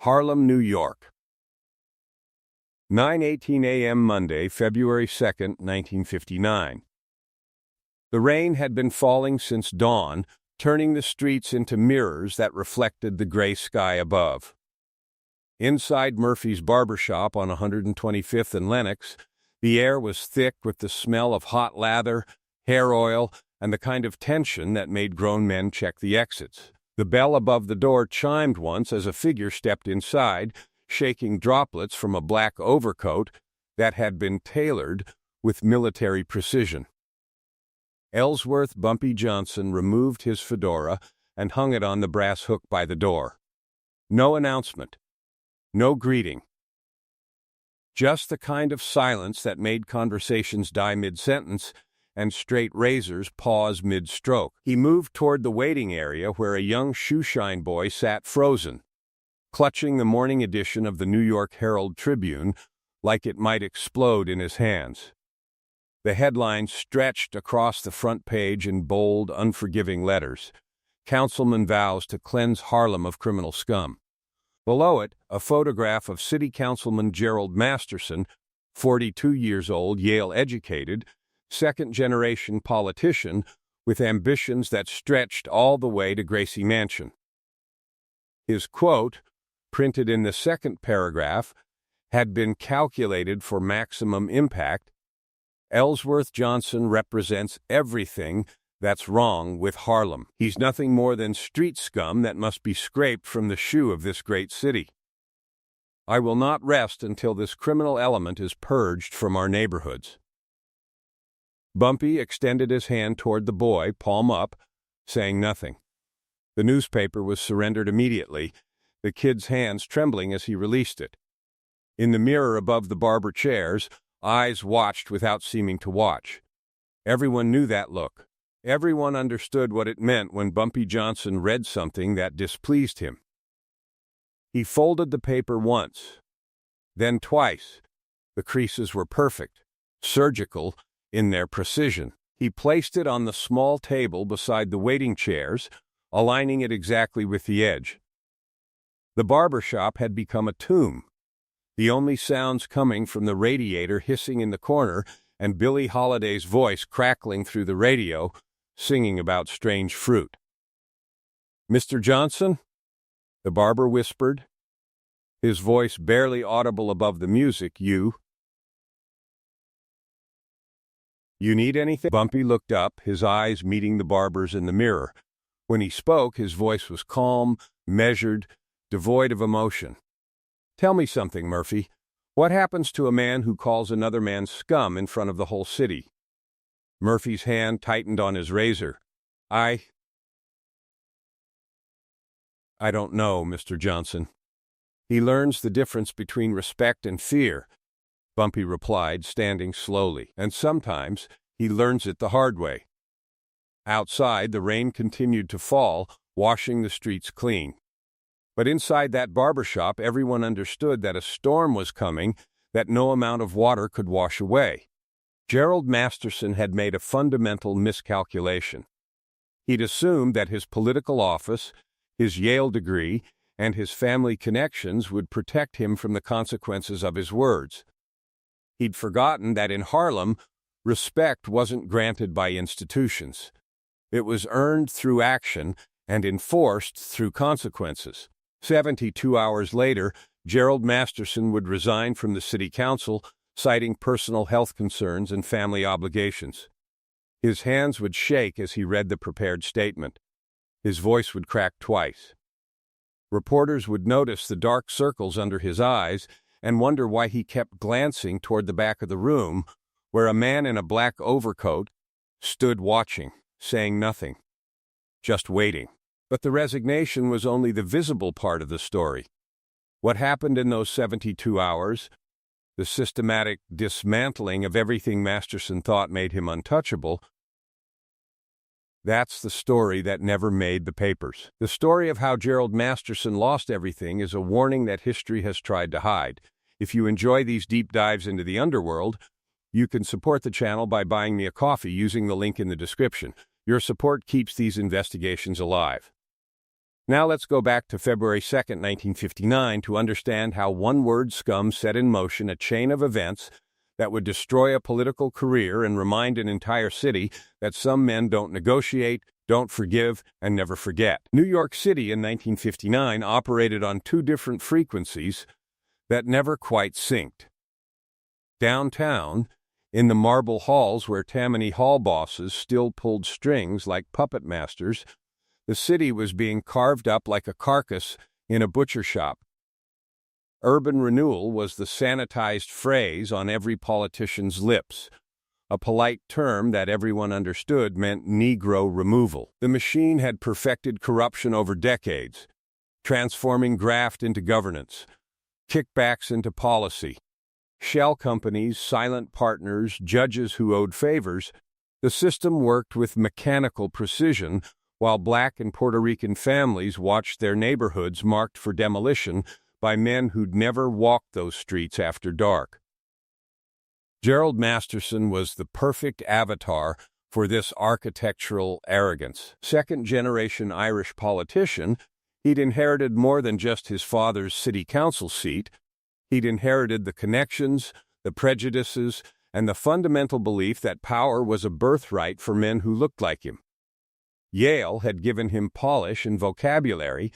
Harlem, New York. 9:18 a.m. Monday, February 2nd, 1959. The rain had been falling since dawn, turning the streets into mirrors that reflected the gray sky above. Inside Murphy's barbershop on 125th and Lenox, the air was thick with the smell of hot lather, hair oil, and the kind of tension that made grown men check the exits. The bell above the door chimed once as a figure stepped inside, shaking droplets from a black overcoat that had been tailored with military precision. Ellsworth Bumpy Johnson removed his fedora and hung it on the brass hook by the door. No announcement. No greeting. Just the kind of silence that made conversations die mid-sentence and straight razors pause mid-stroke. He moved toward the waiting area where a young shoeshine boy sat frozen, clutching the morning edition of the New York Herald Tribune like it might explode in his hands. The headline stretched across the front page in bold, unforgiving letters. Councilman vows to cleanse Harlem of criminal scum. Below it, a photograph of City Councilman Gerald Masterson, 42 years old, Yale-educated, second-generation politician with ambitions that stretched all the way to Gracie Mansion. His quote, printed in the second paragraph, had been calculated for maximum impact. Ellsworth Johnson represents everything that's wrong with Harlem. He's nothing more than street scum that must be scraped from the shoe of this great city. I will not rest until this criminal element is purged from our neighborhoods. Bumpy extended his hand toward the boy, palm up, saying nothing. The newspaper was surrendered immediately, the kid's hands trembling as he released it. In the mirror above the barber chairs, eyes watched without seeming to watch. Everyone knew that look. Everyone understood what it meant when Bumpy Johnson read something that displeased him. He folded the paper once, then twice. The creases were perfect, surgical in their precision. He placed it on the small table beside the waiting chairs, aligning it exactly with the edge. The barber shop had become a tomb, the only sounds coming from the radiator hissing in the corner and Billie Holiday's voice crackling through the radio, singing about strange fruit. "Mr. Johnson?" the barber whispered, his voice barely audible above the music. You need anything?" Bumpy looked up, his eyes meeting the barber's in the mirror. When he spoke, his voice was calm, measured, devoid of emotion. "Tell me something, Murphy. What happens to a man who calls another man scum in front of the whole city?" Murphy's hand tightened on his razor. I don't know, Mr. Johnson. He learns the difference between respect and fear," Bumpy replied, standing slowly, "and sometimes he learns it the hard way." Outside, the rain continued to fall, washing the streets clean. But inside that barbershop, everyone understood that a storm was coming that no amount of water could wash away. Gerald Masterson had made a fundamental miscalculation. He'd assumed that his political office, his Yale degree, and his family connections would protect him from the consequences of his words. He'd forgotten that in Harlem, respect wasn't granted by institutions. It was earned through action and enforced through consequences. 72 hours later, Gerald Masterson would resign from the city council, citing personal health concerns and family obligations. His hands would shake as he read the prepared statement. His voice would crack twice. Reporters would notice the dark circles under his eyes and wonder why he kept glancing toward the back of the room, where a man in a black overcoat stood watching, saying nothing, just waiting. But the resignation was only the visible part of the story. What happened in those 72 hours, the systematic dismantling of everything Masterson thought made him untouchable, that's the story that never made the papers. The story of how Gerald Masterson lost everything is a warning that history has tried to hide. If you enjoy these deep dives into the underworld, you can support the channel by buying me a coffee using the link in the description. Your support keeps these investigations alive. Now let's go back to February 2nd, 1959, to understand how one-word Scum set in motion a chain of events that would destroy a political career and remind an entire city that some men don't negotiate, don't forgive, and never forget. New York City in 1959 operated on two different frequencies that never quite synced. Downtown, in the marble halls where Tammany Hall bosses still pulled strings like puppet masters, the city was being carved up like a carcass in a butcher shop. Urban renewal was the sanitized phrase on every politician's lips. A polite term that everyone understood meant Negro removal. The machine had perfected corruption over decades, transforming graft into governance, kickbacks into policy. Shell companies, silent partners, judges who owed favors. The system worked with mechanical precision, while Black and Puerto Rican families watched their neighborhoods marked for demolition by men who'd never walked those streets after dark. Gerald Masterson was the perfect avatar for this architectural arrogance. Second-generation Irish politician, he'd inherited more than just his father's city council seat. He'd inherited the connections, the prejudices, and the fundamental belief that power was a birthright for men who looked like him. Yale had given him polish and vocabulary,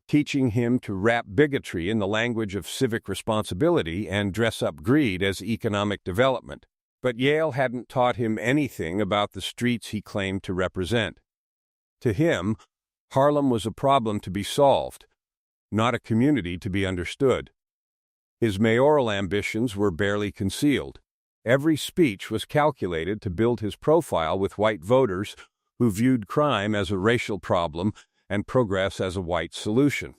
teaching him to wrap bigotry in the language of civic responsibility and dress up greed as economic development. But Yale hadn't taught him anything about the streets he claimed to represent. To him, Harlem was a problem to be solved, not a community to be understood. His mayoral ambitions were barely concealed. Every speech was calculated to build his profile with white voters who viewed crime as a racial problem and progress as a white solution.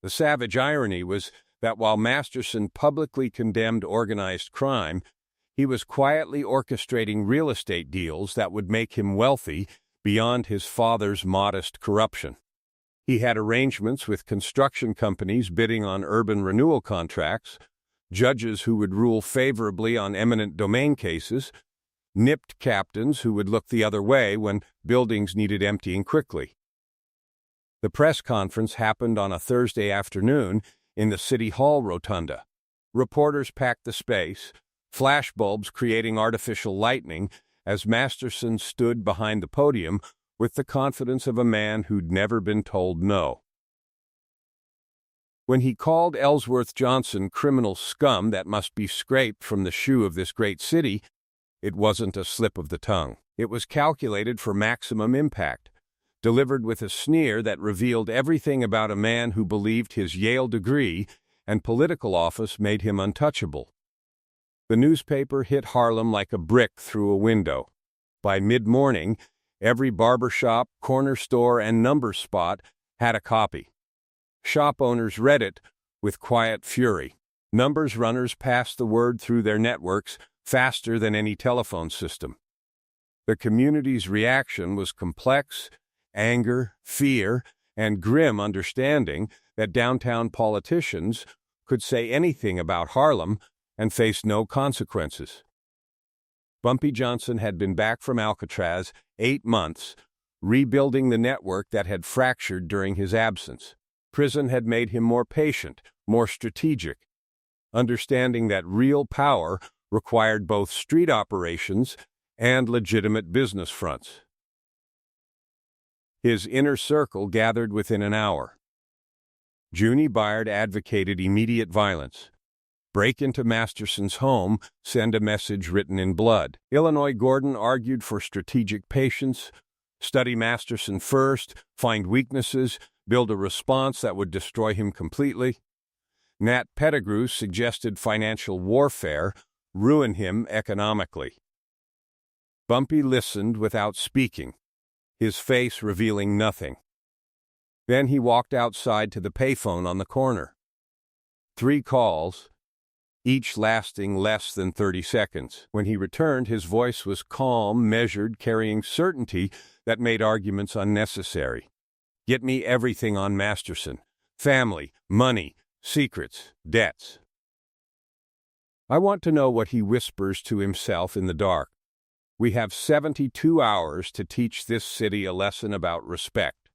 The savage irony was that while Masterson publicly condemned organized crime, he was quietly orchestrating real estate deals that would make him wealthy beyond his father's modest corruption. He had arrangements with construction companies bidding on urban renewal contracts, judges who would rule favorably on eminent domain cases, nipped captains who would look the other way when buildings needed emptying quickly. The press conference happened on a Thursday afternoon in the City Hall rotunda. Reporters packed the space, flashbulbs creating artificial lightning as Masterson stood behind the podium with the confidence of a man who'd never been told no. When he called Ellsworth Johnson criminal scum that must be scraped from the shoe of this great city, it wasn't a slip of the tongue. It was calculated for maximum impact, delivered with a sneer that revealed everything about a man who believed his Yale degree and political office made him untouchable. The newspaper hit Harlem like a brick through a window. By mid-morning, every barbershop, corner store, and number spot had a copy. Shop owners read it with quiet fury. Numbers runners passed the word through their networks faster than any telephone system. The community's reaction was complex: anger, fear, and grim understanding that downtown politicians could say anything about Harlem and face no consequences. Bumpy Johnson had been back from Alcatraz 8 months, rebuilding the network that had fractured during his absence. Prison had made him more patient, more strategic, understanding that real power required both street operations and legitimate business fronts. His inner circle gathered within an hour. Junie Byard advocated immediate violence. Break into Masterson's home, send a message written in blood. Illinois Gordon argued for strategic patience, study Masterson first, find weaknesses, build a response that would destroy him completely. Nat Pettigrew suggested financial warfare, ruin him economically. Bumpy listened without speaking, his face revealing nothing. Then he walked outside to the payphone on the corner. 3 calls, each lasting less than 30 seconds. When he returned, his voice was calm, measured, carrying certainty that made arguments unnecessary. Get me everything on Masterson: family, money, secrets, debts. I want to know what he whispers to himself in the dark. We have 72 hours to teach this city a lesson about respect.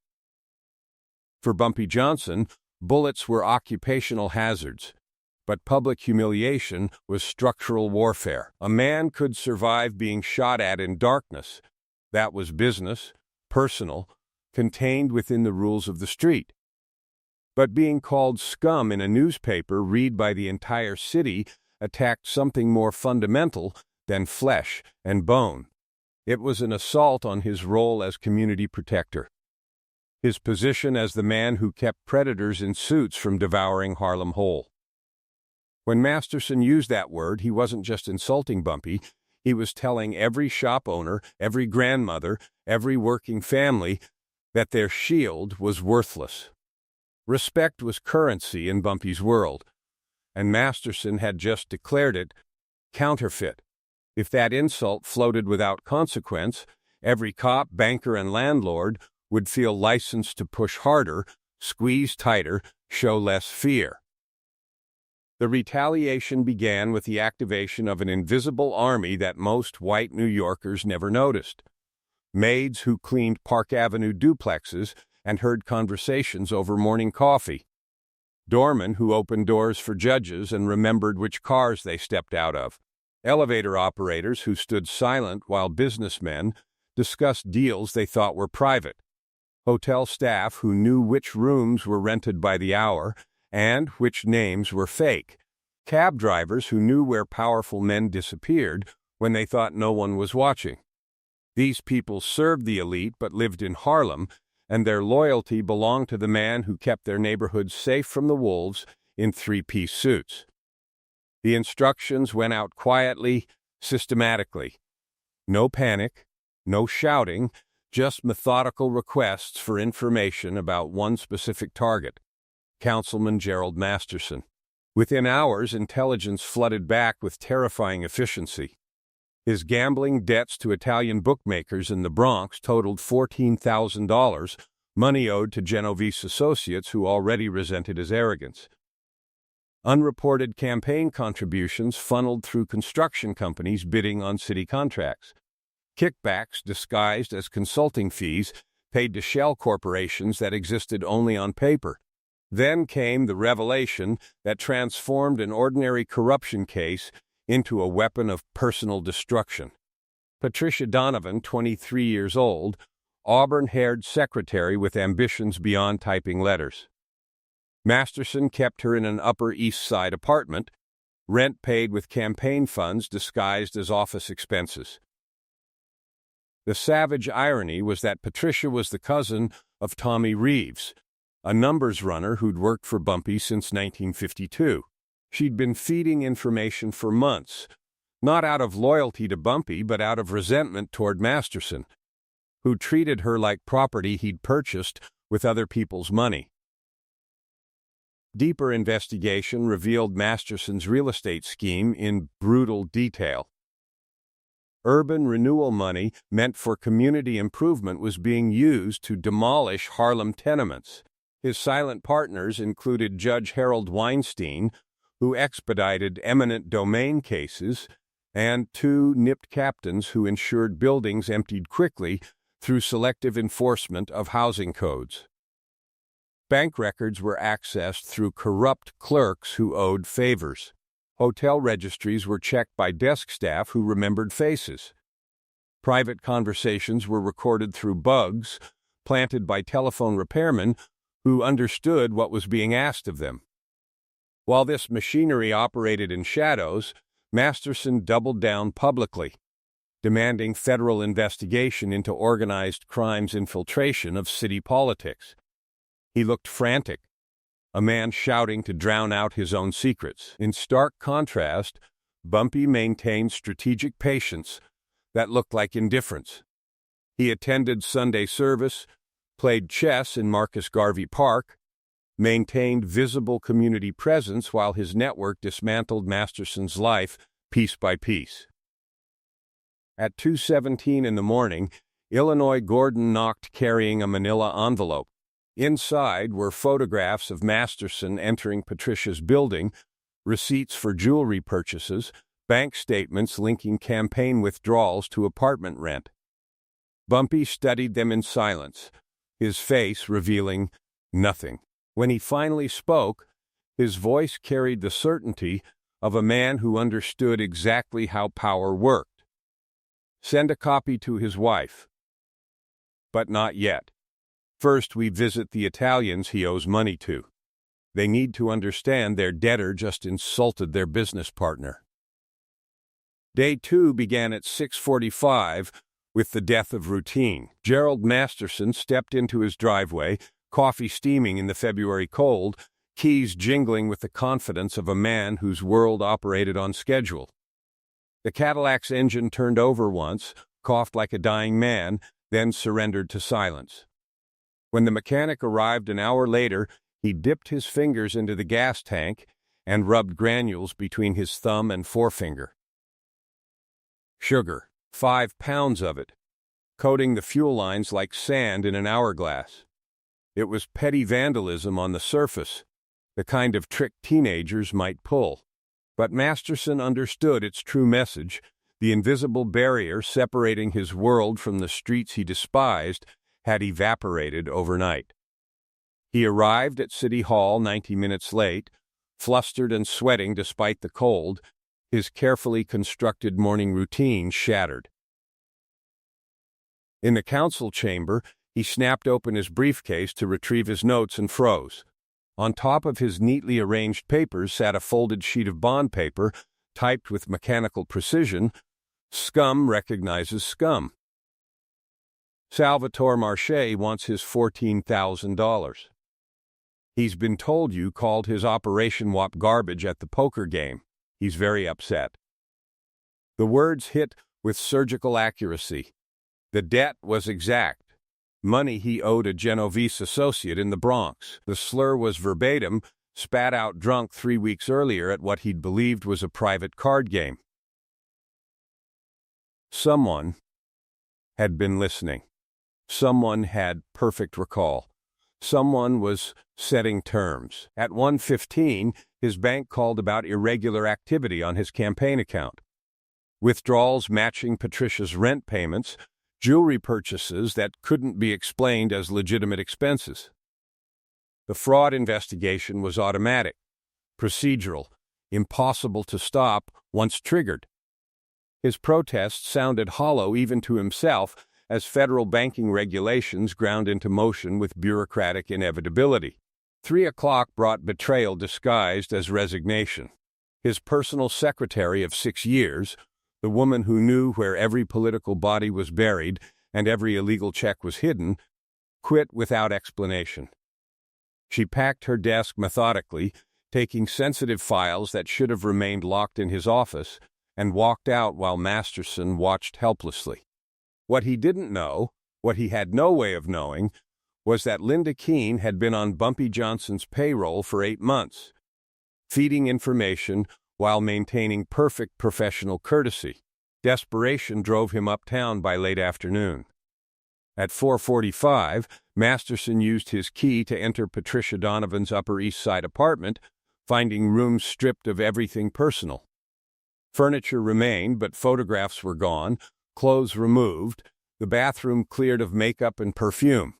For Bumpy Johnson, bullets were occupational hazards, but public humiliation was structural warfare. A man could survive being shot at in darkness. That was business, personal, contained within the rules of the street. But being called scum in a newspaper read by the entire city attacked something more fundamental than flesh and bone. It was an assault on his role as community protector, his position as the man who kept predators in suits from devouring Harlem whole. When Masterson used that word, he wasn't just insulting Bumpy, he was telling every shop owner, every grandmother, every working family that their shield was worthless. Respect was currency in Bumpy's world, and Masterson had just declared it counterfeit. If that insult floated without consequence, every cop, banker, and landlord would feel licensed to push harder, squeeze tighter, show less fear. The retaliation began with the activation of an invisible army that most white New Yorkers never noticed. Maids who cleaned Park Avenue duplexes and heard conversations over morning coffee. Doormen who opened doors for judges and remembered which cars they stepped out of. Elevator operators who stood silent while businessmen discussed deals they thought were private. Hotel staff who knew which rooms were rented by the hour and which names were fake. Cab drivers who knew where powerful men disappeared when they thought no one was watching. These people served the elite but lived in Harlem, and their loyalty belonged to the man who kept their neighborhoods safe from the wolves in three-piece suits. The instructions went out quietly, systematically. No panic, no shouting, just methodical requests for information about one specific target, Councilman Gerald Masterson. Within hours, intelligence flooded back with terrifying efficiency. His gambling debts to Italian bookmakers in the Bronx totaled $14,000, money owed to Genovese associates who already resented his arrogance. Unreported campaign contributions funneled through construction companies bidding on city contracts. Kickbacks disguised as consulting fees paid to shell corporations that existed only on paper. Then came the revelation that transformed an ordinary corruption case into a weapon of personal destruction. Patricia Donovan, 23 years old, auburn-haired secretary with ambitions beyond typing letters. Masterson kept her in an Upper East Side apartment, rent paid with campaign funds disguised as office expenses. The savage irony was that Patricia was the cousin of Tommy Reeves, a numbers runner who'd worked for Bumpy since 1952. She'd been feeding information for months, not out of loyalty to Bumpy, but out of resentment toward Masterson, who treated her like property he'd purchased with other people's money. Deeper investigation revealed Masterson's real estate scheme in brutal detail. Urban renewal money meant for community improvement was being used to demolish Harlem tenements. His silent partners included Judge Harold Weinstein, who expedited eminent domain cases, and two nipped captains who ensured buildings emptied quickly through selective enforcement of housing codes. Bank records were accessed through corrupt clerks who owed favors. Hotel registries were checked by desk staff who remembered faces. Private conversations were recorded through bugs planted by telephone repairmen who understood what was being asked of them. While this machinery operated in shadows, Masterson doubled down publicly, demanding federal investigation into organized crime's infiltration of city politics. He looked frantic, a man shouting to drown out his own secrets. In stark contrast, Bumpy maintained strategic patience that looked like indifference. He attended Sunday service, played chess in Marcus Garvey Park, maintained visible community presence while his network dismantled Masterson's life piece by piece. At 2:17 in the morning, Illinois Gordon knocked carrying a manila envelope. Inside were photographs of Masterson entering Patricia's building, receipts for jewelry purchases, bank statements linking campaign withdrawals to apartment rent. Bumpy studied them in silence, his face revealing Nothing. When he finally spoke, his voice carried the certainty of a man who understood exactly how power worked. Send a copy to his wife. But not yet. First, we visit the Italians he owes money to. They need to understand their debtor just insulted their business partner. Day 2 began at 6:45 with the death of routine. Gerald Masterson stepped into his driveway, coffee steaming in the February cold, keys jingling with the confidence of a man whose world operated on schedule. The Cadillac's engine turned over once, coughed like a dying man, then surrendered to silence. When the mechanic arrived an hour later, he dipped his fingers into the gas tank and rubbed granules between his thumb and forefinger. Sugar, 5 pounds of it, coating the fuel lines like sand in an hourglass. It was petty vandalism on the surface, the kind of trick teenagers might pull. But Masterson understood its true message. The invisible barrier separating his world from the streets he despised had evaporated overnight. He arrived at City Hall 90 minutes late, flustered and sweating despite the cold, his carefully constructed morning routine shattered. In the council chamber, he snapped open his briefcase to retrieve his notes and froze. On top of his neatly arranged papers sat a folded sheet of bond paper, typed with mechanical precision. Scum recognizes Scum. Salvatore Marche wants his $14,000. He's been told you called his Operation WAP garbage at the poker game. He's very upset. The words hit with surgical accuracy. The debt was exact. Money he owed a Genovese associate in the Bronx. The slur was verbatim, spat out drunk 3 weeks earlier at what he'd believed was a private card game. Someone had been listening. Someone had perfect recall. Someone was setting terms. At 1:15, his bank called about irregular activity on his campaign account. Withdrawals matching Patricia's rent payments, jewelry purchases that couldn't be explained as legitimate expenses. The fraud investigation was automatic, procedural, impossible to stop once triggered. His protests sounded hollow even to himself as federal banking regulations ground into motion with bureaucratic inevitability. 3 o'clock brought betrayal disguised as resignation. His personal secretary of 6 years, the woman who knew where every political body was buried and every illegal check was hidden, quit without explanation. She packed her desk methodically, taking sensitive files that should have remained locked in his office, and walked out while Masterson watched helplessly. What he didn't know, what he had no way of knowing, was that Linda Keene had been on Bumpy Johnson's payroll for 8 months, feeding information while maintaining perfect professional courtesy. Desperation drove him uptown by late afternoon. At 4:45, Masterson used his key to enter Patricia Donovan's Upper East Side apartment, finding rooms stripped of everything personal. Furniture remained, but photographs were gone, clothes removed, the bathroom cleared of makeup and perfume.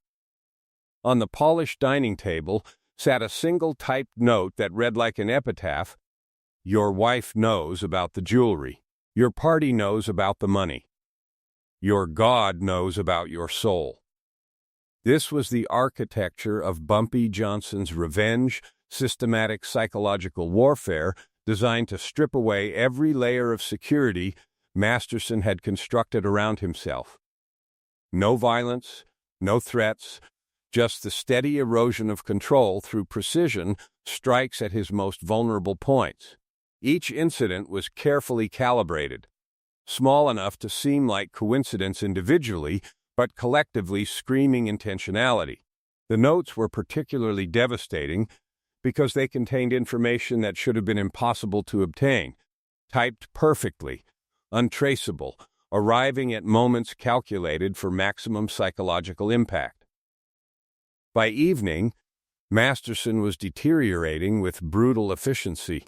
On the polished dining table sat a single typed note that read like an epitaph: "Your wife knows about the jewelry. Your party knows about the money. Your God knows about your soul." This was the architecture of Bumpy Johnson's revenge, systematic psychological warfare designed to strip away every layer of security Masterson had constructed around himself. No violence, no threats, just the steady erosion of control through precision strikes at his most vulnerable points. Each incident was carefully calibrated, small enough to seem like coincidence individually, but collectively screaming intentionality. The notes were particularly devastating because they contained information that should have been impossible to obtain, typed perfectly, untraceable, arriving at moments calculated for maximum psychological impact. By evening, Masterson was deteriorating with brutal efficiency.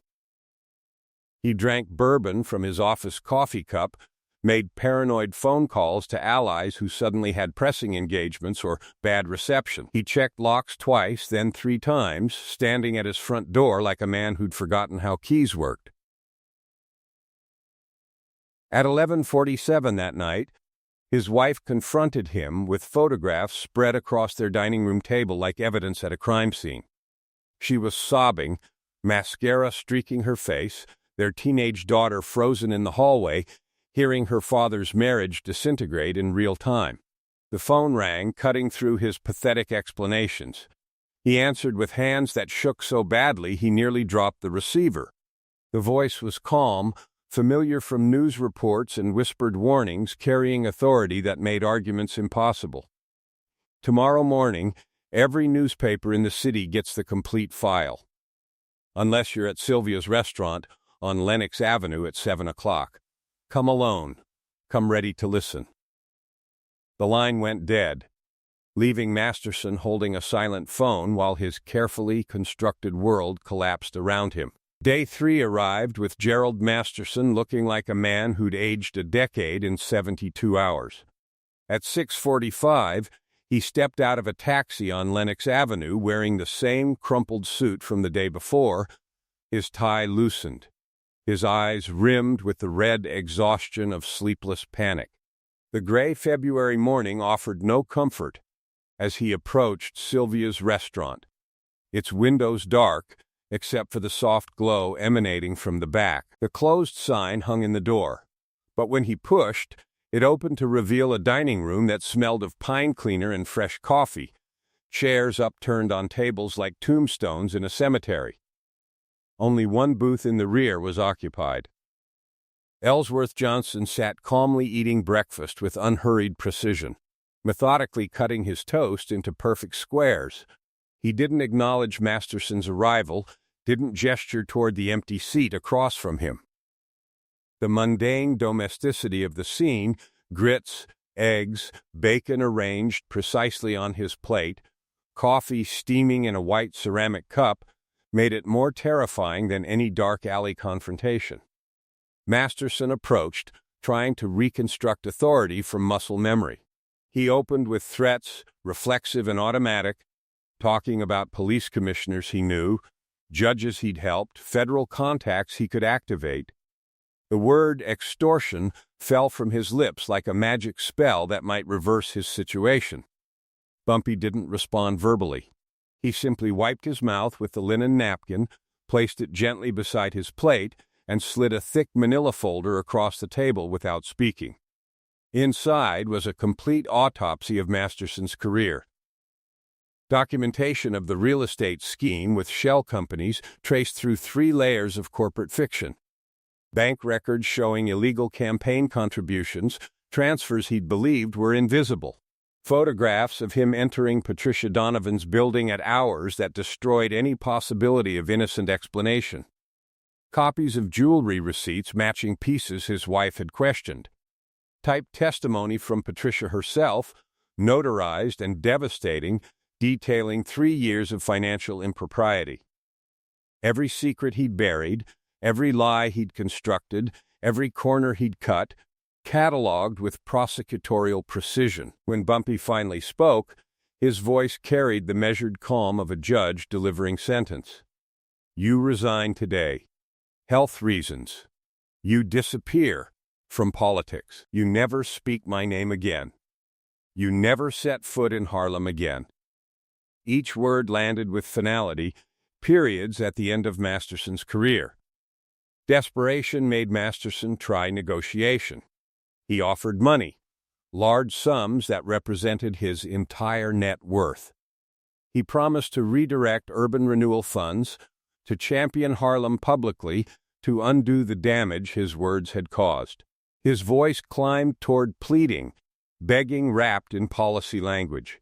He drank bourbon from his office coffee cup, made paranoid phone calls to allies who suddenly had pressing engagements or bad reception. He checked locks twice, then 3 times, standing at his front door like a man who'd forgotten how keys worked. At 11:47 that night, his wife confronted him with photographs spread across their dining room table like evidence at a crime scene. She was sobbing, mascara streaking her face, their teenage daughter frozen in the hallway, hearing her father's marriage disintegrate in real time. The phone rang, cutting through his pathetic explanations. He answered with hands that shook so badly he nearly dropped the receiver. The voice was calm, familiar from news reports and whispered warnings, carrying authority that made arguments impossible. Tomorrow morning, every newspaper in the city gets the complete file. Unless you're at Sylvia's restaurant on Lenox Avenue at 7 o'clock. Come alone. Come ready to listen. The line went dead, leaving Masterson holding a silent phone while his carefully constructed world collapsed around him. Day 3 arrived with Gerald Masterson looking like a man who'd aged a decade in 72 hours. At 6:45, he stepped out of a taxi on Lenox Avenue wearing the same crumpled suit from the day before, his tie loosened, his eyes rimmed with the red exhaustion of sleepless panic. The gray February morning offered no comfort as he approached Sylvia's restaurant, its windows dark except for the soft glow emanating from the back. The closed sign hung in the door, but when he pushed, it opened to reveal a dining room that smelled of pine cleaner and fresh coffee, chairs upturned on tables like tombstones in a cemetery. Only one booth in the rear was occupied. Ellsworth Johnson sat calmly eating breakfast with unhurried precision, methodically cutting his toast into perfect squares. He didn't acknowledge Masterson's arrival, didn't gesture toward the empty seat across from him. The mundane domesticity of the scene, grits, eggs, bacon arranged precisely on his plate, coffee steaming in a white ceramic cup, made it more terrifying than any dark alley confrontation. Masterson approached, trying to reconstruct authority from muscle memory. He opened with threats, reflexive and automatic, talking about police commissioners he knew, judges he'd helped, federal contacts he could activate. The word extortion fell from his lips like a magic spell that might reverse his situation. Bumpy didn't respond verbally. He simply wiped his mouth with the linen napkin, placed it gently beside his plate, and slid a thick manila folder across the table without speaking. Inside was a complete autopsy of Masterson's career. Documentation of the real estate scheme with shell companies traced through 3 layers of corporate fiction. Bank records showing illegal campaign contributions, transfers he'd believed were invisible. Photographs of him entering Patricia Donovan's building at hours that destroyed any possibility of innocent explanation. Copies of jewelry receipts matching pieces his wife had questioned. Typed testimony from Patricia herself, notarized and devastating, detailing 3 years of financial impropriety. Every secret he'd buried, every lie he'd constructed, every corner he'd cut, catalogued with prosecutorial precision. When Bumpy finally spoke, his voice carried the measured calm of a judge delivering sentence. You resign today. Health reasons. You disappear from politics. You never speak my name again. You never set foot in Harlem again. Each word landed with finality, periods at the end of Masterson's career. Desperation made Masterson try negotiation. He offered money, large sums that represented his entire net worth. He promised to redirect urban renewal funds, to champion Harlem publicly, to undo the damage his words had caused. His voice climbed toward pleading, begging wrapped in policy language.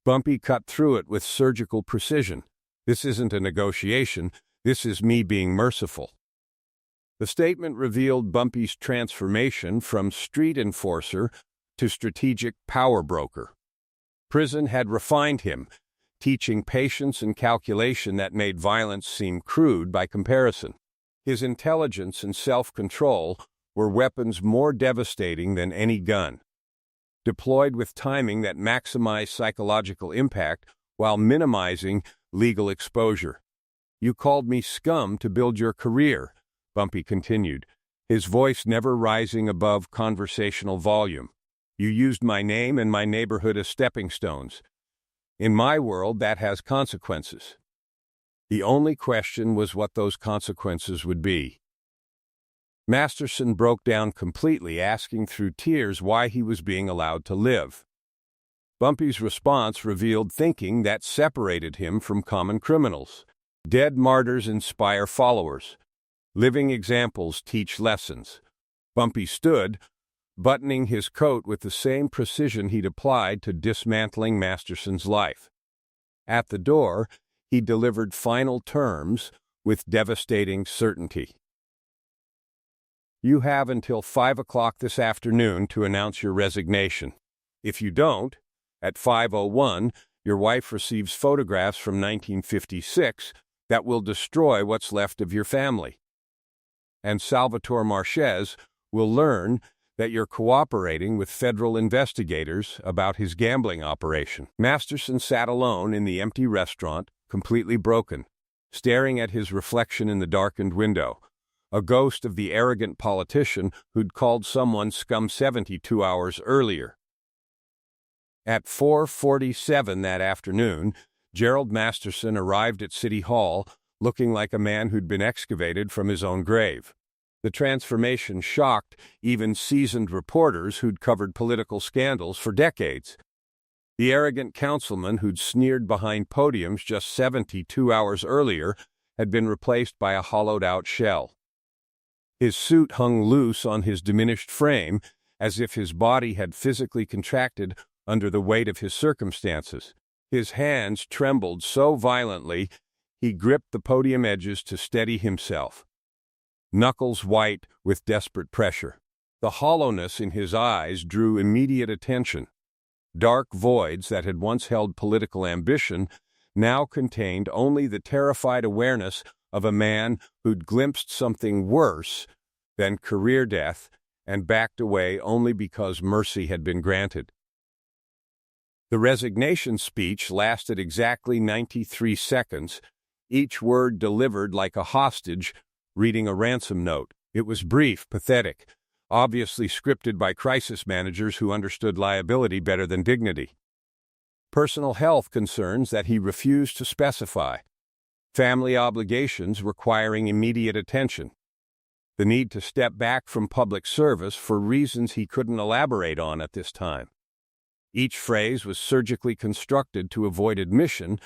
Bumpy cut through it with surgical precision. This isn't a negotiation, this is me being merciful. The statement revealed Bumpy's transformation from street enforcer to strategic power broker. Prison had refined him, teaching patience and calculation that made violence seem crude by comparison. His intelligence and self-control, were weapons more devastating than any gun, deployed with timing that maximized psychological impact while minimizing legal exposure. "You called me scum to build your career," Bumpy continued, his voice never rising above conversational volume. "You used my name and my neighborhood as stepping stones. In my world, that has consequences." The only question was what those consequences would be. Masterson broke down completely, asking through tears why he was being allowed to live. Bumpy's response revealed thinking that separated him from common criminals. Dead martyrs inspire followers. Living examples teach lessons. Bumpy stood, buttoning his coat with the same precision he'd applied to dismantling Masterson's life. At the door, he delivered final terms with devastating certainty. "You have until 5 o'clock this afternoon to announce your resignation. If you don't, at 5:01, your wife receives photographs from 1956 that will destroy what's left of your family. And Salvatore Marchese will learn that you're cooperating with federal investigators about his gambling operation." Masterson sat alone in the empty restaurant, completely broken, staring at his reflection in the darkened window, a ghost of the arrogant politician who'd called someone scum 72 hours earlier. At 4:47 that afternoon, Gerald Masterson arrived at City Hall, looking like a man who'd been excavated from his own grave. The transformation shocked even seasoned reporters who'd covered political scandals for decades. The arrogant councilman who'd sneered behind podiums just 72 hours earlier had been replaced by a hollowed-out shell. His suit hung loose on his diminished frame, as if his body had physically contracted under the weight of his circumstances. His hands trembled so violently he gripped the podium edges to steady himself, knuckles white with desperate pressure. The hollowness in his eyes drew immediate attention. Dark voids that had once held political ambition now contained only the terrified awareness of a man who'd glimpsed something worse than career death and backed away only because mercy had been granted. The resignation speech lasted exactly 93 seconds, each word delivered like a hostage reading a ransom note. It was brief, pathetic, obviously scripted by crisis managers who understood liability better than dignity. Personal health concerns that he refused to specify. Family obligations requiring immediate attention. The need to step back from public service for reasons he couldn't elaborate on at this time. Each phrase was surgically constructed to avoid admission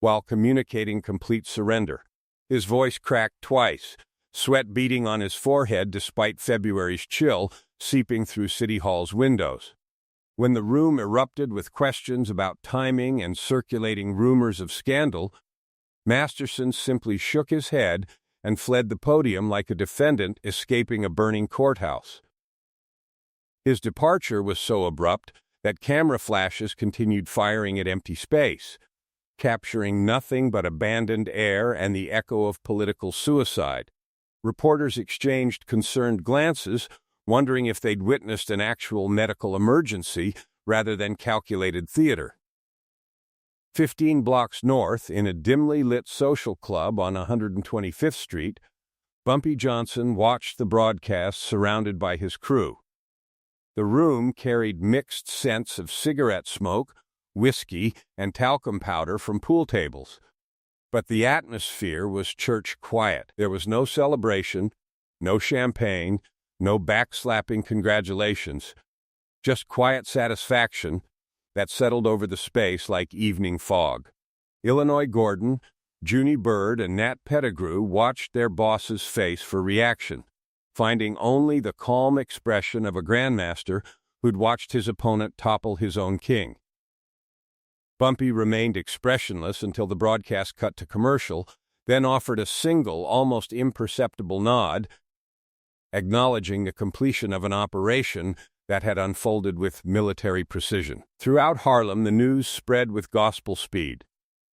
while communicating complete surrender. His voice cracked twice, sweat beading on his forehead despite February's chill seeping through City Hall's windows. When the room erupted with questions about timing and circulating rumors of scandal, Masterson simply shook his head and fled the podium like a defendant escaping a burning courthouse. His departure was so abrupt that camera flashes continued firing at empty space, capturing nothing but abandoned air and the echo of political suicide. Reporters exchanged concerned glances, wondering if they'd witnessed an actual medical emergency rather than calculated theater. 15 blocks north, in a dimly lit social club on 125th Street, Bumpy Johnson watched the broadcast surrounded by his crew. The room carried mixed scents of cigarette smoke, whiskey, and talcum powder from pool tables. But the atmosphere was church quiet. There was no celebration, no champagne, no backslapping congratulations, just quiet satisfaction that settled over the space like evening fog. Illinois Gordon, Junie Bird, and Nat Pettigrew watched their boss's face for reaction, finding only the calm expression of a grandmaster who'd watched his opponent topple his own king. Bumpy remained expressionless until the broadcast cut to commercial, then offered a single, almost imperceptible nod, acknowledging the completion of an operation that had unfolded with military precision. Throughout Harlem, the news spread with gospel speed.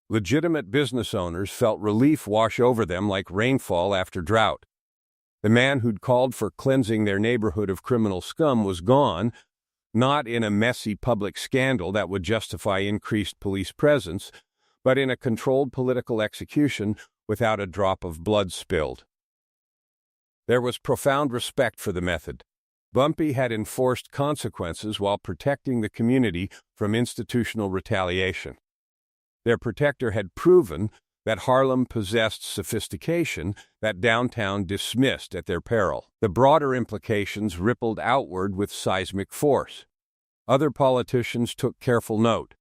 Legitimate business owners felt relief wash over them like rainfall after drought. The man who'd called for cleansing their neighborhood of criminal scum was gone, not in a messy public scandal that would justify increased police presence, but in a controlled political execution without a drop of blood spilled. There was profound respect for the method. Bumpy had enforced consequences while protecting the community from institutional retaliation. Their protector had proven that Harlem possessed sophistication that downtown dismissed at their peril. The broader implications rippled outward with seismic force. Other politicians took careful note,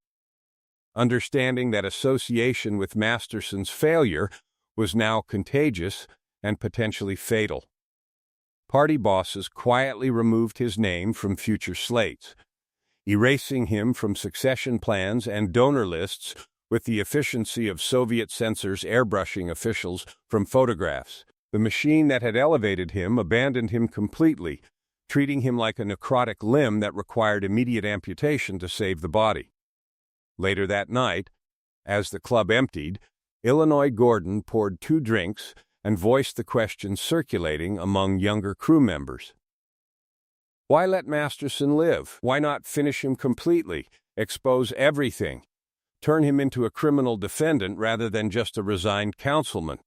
understanding that association with Masterson's failure was now contagious and potentially fatal. Party bosses quietly removed his name from future slates, erasing him from succession plans and donor lists with the efficiency of Soviet censors airbrushing officials from photographs. The machine that had elevated him abandoned him completely, treating him like a necrotic limb that required immediate amputation to save the body. Later that night, as the club emptied, Illinois Gordon poured 2 drinks and voiced the question circulating among younger crew members. Why let Masterson live? Why not finish him completely, expose everything, turn him into a criminal defendant rather than just a resigned councilman?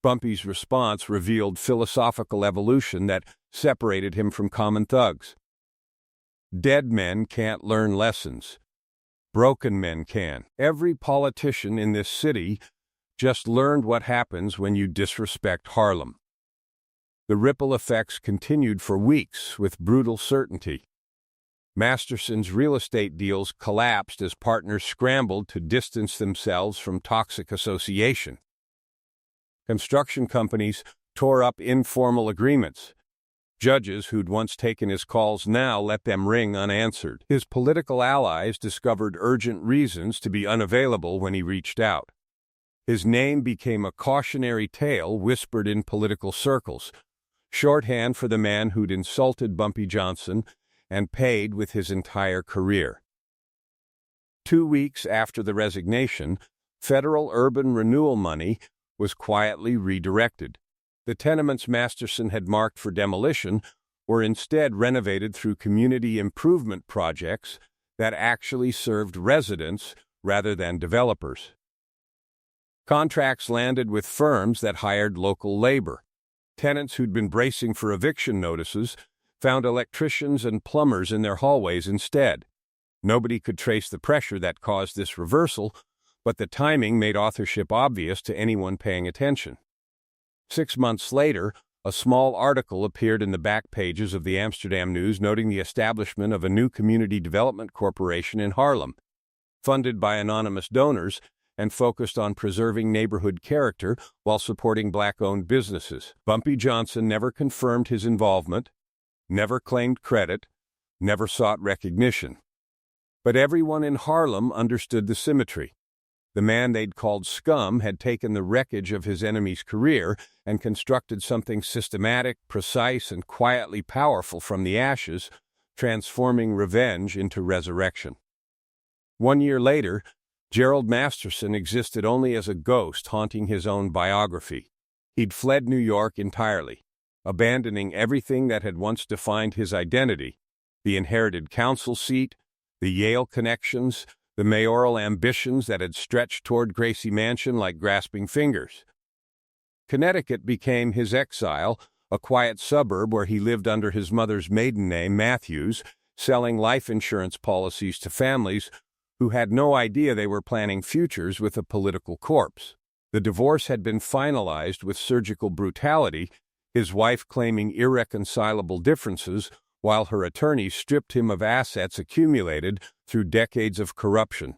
Bumpy's response revealed philosophical evolution that separated him from common thugs. Dead men can't learn lessons. Broken men can. Every politician in this city just learned what happens when you disrespect Harlem. The ripple effects continued for weeks with brutal certainty. Masterson's real estate deals collapsed as partners scrambled to distance themselves from toxic association. Construction companies tore up informal agreements. Judges who'd once taken his calls now let them ring unanswered. His political allies discovered urgent reasons to be unavailable when he reached out. His name became a cautionary tale whispered in political circles, shorthand for the man who'd insulted Bumpy Johnson and paid with his entire career. 2 weeks after the resignation, federal urban renewal money was quietly redirected. The tenements Masterson had marked for demolition were instead renovated through community improvement projects that actually served residents rather than developers. Contracts landed with firms that hired local labor. Tenants who'd been bracing for eviction notices found electricians and plumbers in their hallways instead. Nobody could trace the pressure that caused this reversal, but the timing made authorship obvious to anyone paying attention. 6 months later, a small article appeared in the back pages of the Amsterdam News noting the establishment of a new community development corporation in Harlem, funded by anonymous donors and focused on preserving neighborhood character while supporting black-owned businesses. Bumpy Johnson never confirmed his involvement, never claimed credit, never sought recognition. But everyone in Harlem understood the symmetry. The man they'd called Scum had taken the wreckage of his enemy's career and constructed something systematic, precise, and quietly powerful from the ashes, transforming revenge into resurrection. 1 year later, Gerald Masterson existed only as a ghost haunting his own biography. He'd fled New York entirely, abandoning everything that had once defined his identity: the inherited council seat, the Yale connections, the mayoral ambitions that had stretched toward Gracie Mansion like grasping fingers. Connecticut became his exile, a quiet suburb where he lived under his mother's maiden name, Matthews, selling life insurance policies to families who had no idea they were planning futures with a political corpse. The divorce had been finalized with surgical brutality, his wife claiming irreconcilable differences, while her attorney stripped him of assets accumulated through decades of corruption.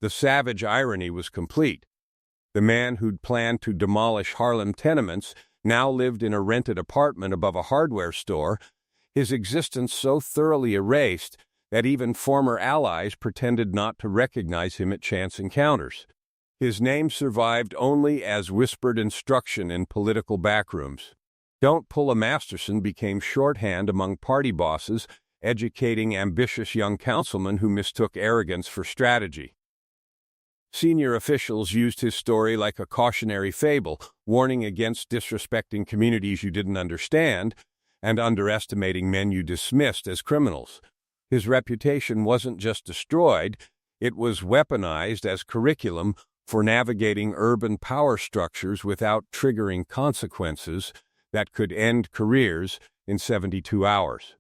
The savage irony was complete. The man who'd planned to demolish Harlem tenements now lived in a rented apartment above a hardware store, his existence so thoroughly erased that even former allies pretended not to recognize him at chance encounters. His name survived only as whispered instruction in political backrooms. "Don't pull a Masterson" became shorthand among party bosses, educating ambitious young councilmen who mistook arrogance for strategy. Senior officials used his story like a cautionary fable, warning against disrespecting communities you didn't understand and underestimating men you dismissed as criminals. His reputation wasn't just destroyed, it was weaponized as curriculum for navigating urban power structures without triggering consequences that could end careers in 72 hours.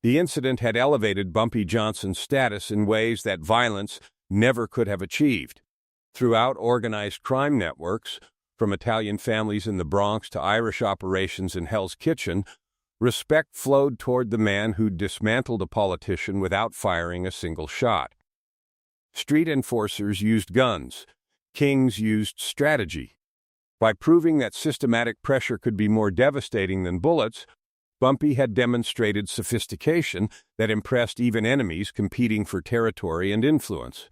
The incident had elevated Bumpy Johnson's status in ways that violence never could have achieved. Throughout organized crime networks, from Italian families in the Bronx to Irish operations in Hell's Kitchen, respect flowed toward the man who'd dismantled a politician without firing a single shot. Street enforcers used guns. Kings used strategy. By proving that systematic pressure could be more devastating than bullets, Bumpy had demonstrated sophistication that impressed even enemies competing for territory and influence.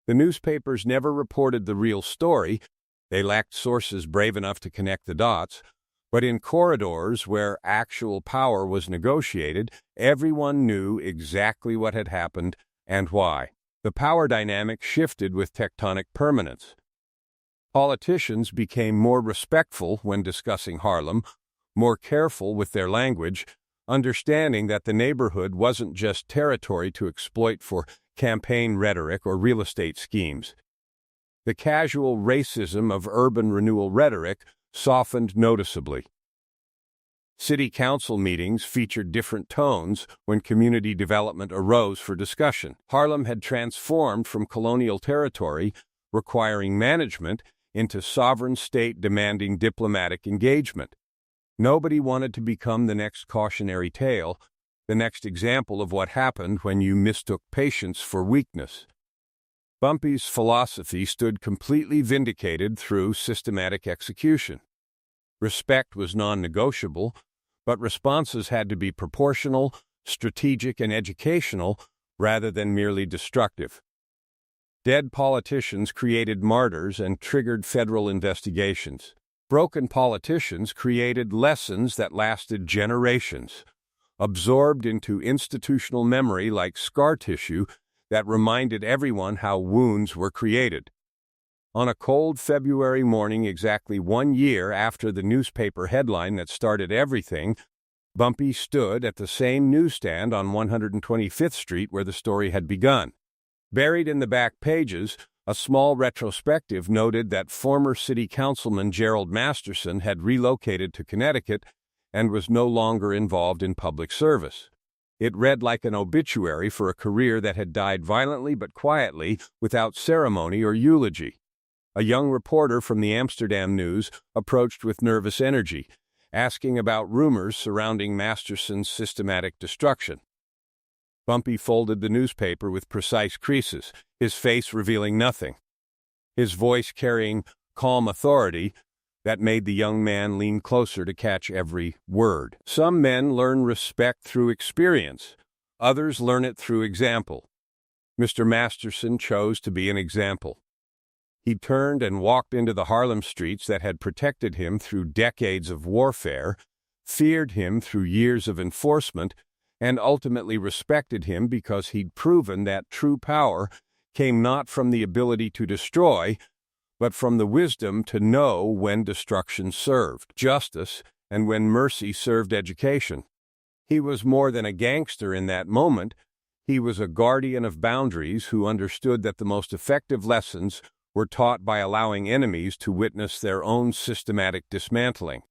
The newspapers never reported the real story. They lacked sources brave enough to connect the dots. But in corridors where actual power was negotiated, everyone knew exactly what had happened and why. The power dynamic shifted with tectonic permanence. Politicians became more respectful when discussing Harlem, more careful with their language, understanding that the neighborhood wasn't just territory to exploit for campaign rhetoric or real estate schemes. The casual racism of urban renewal rhetoric softened noticeably. City council meetings featured different tones when community development arose for discussion. Harlem had transformed from colonial territory, requiring management, into sovereign state demanding diplomatic engagement. Nobody wanted to become the next cautionary tale, the next example of what happened when you mistook patience for weakness. Bumpy's philosophy stood completely vindicated through systematic execution. Respect was non-negotiable, but responses had to be proportional, strategic, and educational rather than merely destructive. Dead politicians created martyrs and triggered federal investigations. Broken politicians created lessons that lasted generations, absorbed into institutional memory like scar tissue that reminded everyone how wounds were created. On a cold February morning exactly 1 year after the newspaper headline that started everything, Bumpy stood at the same newsstand on 125th Street where the story had begun. Buried in the back pages, a small retrospective noted that former city councilman Gerald Masterson had relocated to Connecticut and was no longer involved in public service. It read like an obituary for a career that had died violently but quietly, without ceremony or eulogy. A young reporter from the Amsterdam News approached with nervous energy, asking about rumors surrounding Masterson's systematic destruction. Bumpy folded the newspaper with precise creases, his face revealing nothing, his voice carrying calm authority that made the young man lean closer to catch every word. Some men learn respect through experience, others learn it through example. Mr. Masterson chose to be an example. He turned and walked into the Harlem streets that had protected him through decades of warfare, feared him through years of enforcement, and ultimately respected him because he'd proven that true power came not from the ability to destroy, but from the wisdom to know when destruction served justice and when mercy served education. He was more than a gangster in that moment. He was a guardian of boundaries who understood that the most effective lessons were taught by allowing enemies to witness their own systematic dismantling.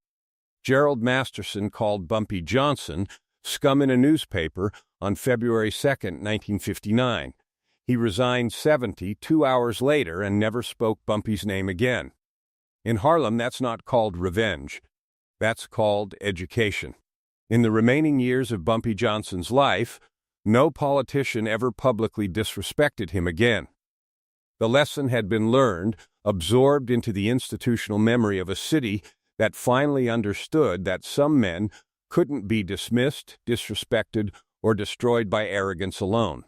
Gerald Masterson called Bumpy Johnson Scum in a newspaper on February 2, 1959. He resigned 72 hours later and never spoke Bumpy's name again. In Harlem, that's not called revenge. That's called education. In the remaining years of Bumpy Johnson's life, no politician ever publicly disrespected him again. The lesson had been learned, absorbed into the institutional memory of a city that finally understood that some men couldn't be dismissed, disrespected, or destroyed by arrogance alone.